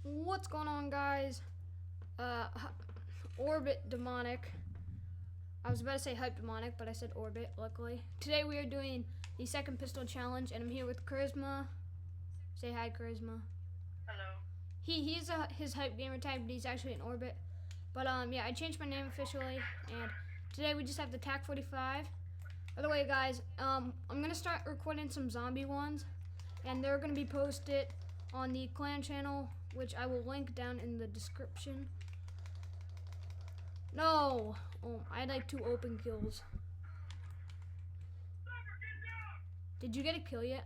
What's going on, guys? Orbit Demonic. I was about to say Hype Demonic, but I said Orbit, luckily. Today we are doing the second pistol challenge, and I'm here with Charisma. Say hi, Charisma. Hello. He's his Hype gamer tag, but he's actually in Orbit. But yeah, I changed my name officially, and today we just have the Tac-45. By the way, guys, I'm gonna start recording some zombie ones, and they're gonna be posted on the clan channel, which I will link down in the description. No! Oh, I had like 2 open kills. Did you get a kill yet?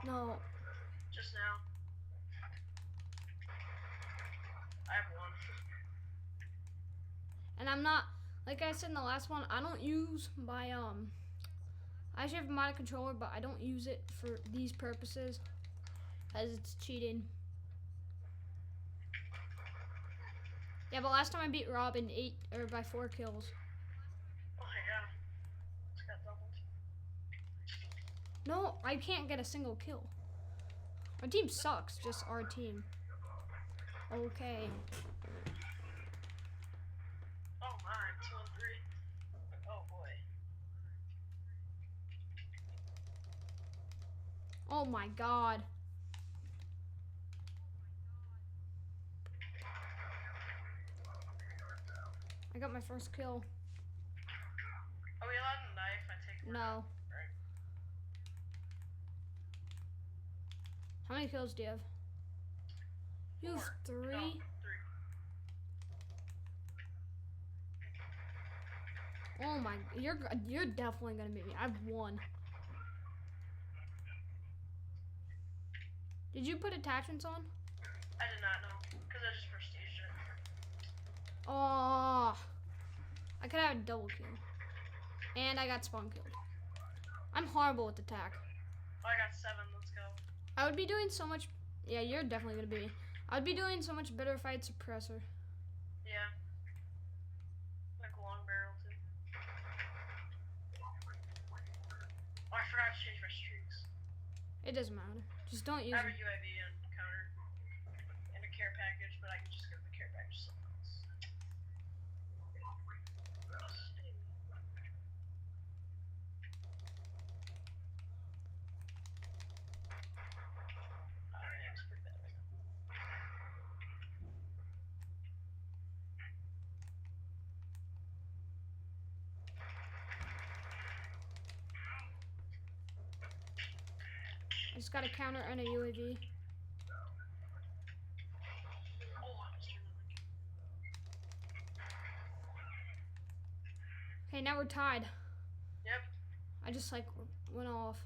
No. Just now. I have one. And I'm not, like I said in the last one, I don't use my, I actually have a modded controller, but I don't use it for these purposes, as it's cheating. Yeah, but last time I beat Robin by 4 kills. Oh yeah. Just got doubled. No, I can't get a single kill. Our team sucks, just our team. Okay. Oh my, 2 and 3. Oh boy. Oh my god. I got my first kill. Are we allowed a knife? I take one. No. Right. How many kills do you have? You have 3? No, 3. Oh my, you're definitely gonna beat me. I have 1. Did you put attachments on? I did not know, because I just prestiged it. Oh, I could have a double kill. And I got spawn killed. I'm horrible with attack. Oh, I got 7, let's go. I would be doing so much, yeah, you're definitely gonna be. I would be doing so much better if I had suppressor. Yeah. Like long barrel too. Oh, I forgot to change my streaks. It doesn't matter. Just don't use I have a it. UAV and counter. And a care package, but I can just give the care package to someone else. I just got a counter and a UAV. Okay, now we're tied. Yep. I just like went off.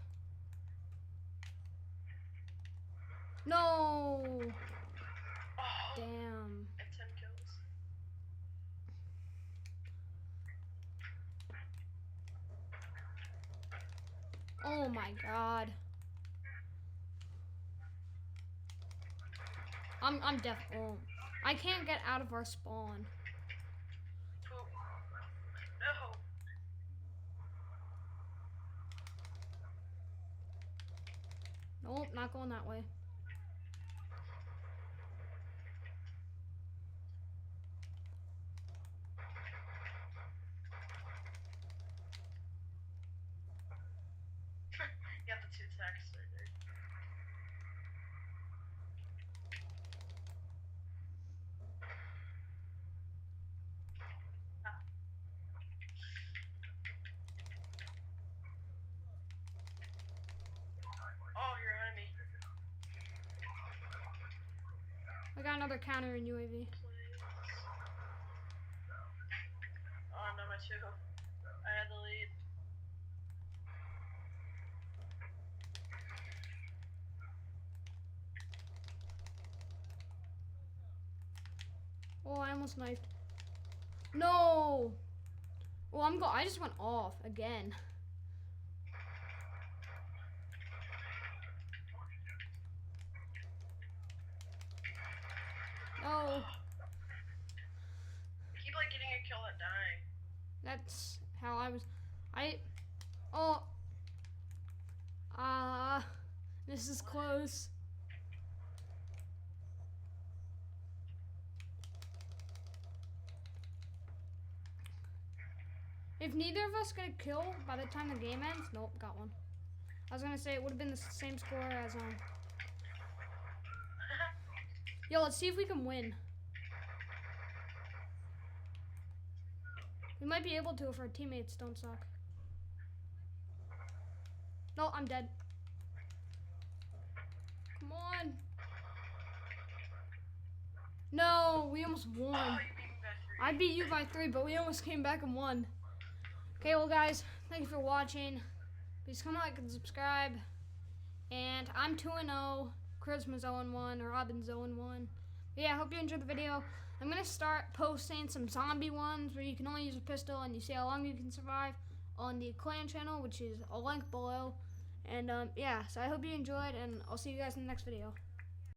No! Oh, Damn. and 10 kills. Oh my god. I'm deaf. Oh. I can't get out of our spawn. No. Nope, not going that way. You got the 2 attacks right there. Ah. Oh, you're ahead of me. I got another counter in UAV. Oh, no, my 2. I had the lead. Oh, I almost knifed. No! Well, I just went off again. No. Keep like getting a kill at dying. That's how I was. This is close. If neither of us get a kill by the time the game ends, nope, got one. I was gonna say it would have been the same score as Yo, let's see if we can win. We might be able to if our teammates don't suck. No, I'm dead. Come on. No, we almost won. Oh, you beat me by 3. I beat you by 3, but we almost came back and won. Okay, well guys, thank you for watching. Please come like and subscribe. And I'm 2-0. Charisma's 0-1. Robin's 0-1. But yeah, I hope you enjoyed the video. I'm going to start posting some zombie ones where you can only use a pistol and you see how long you can survive on the clan channel, which is a link below. And yeah, so I hope you enjoyed, and I'll see you guys in the next video.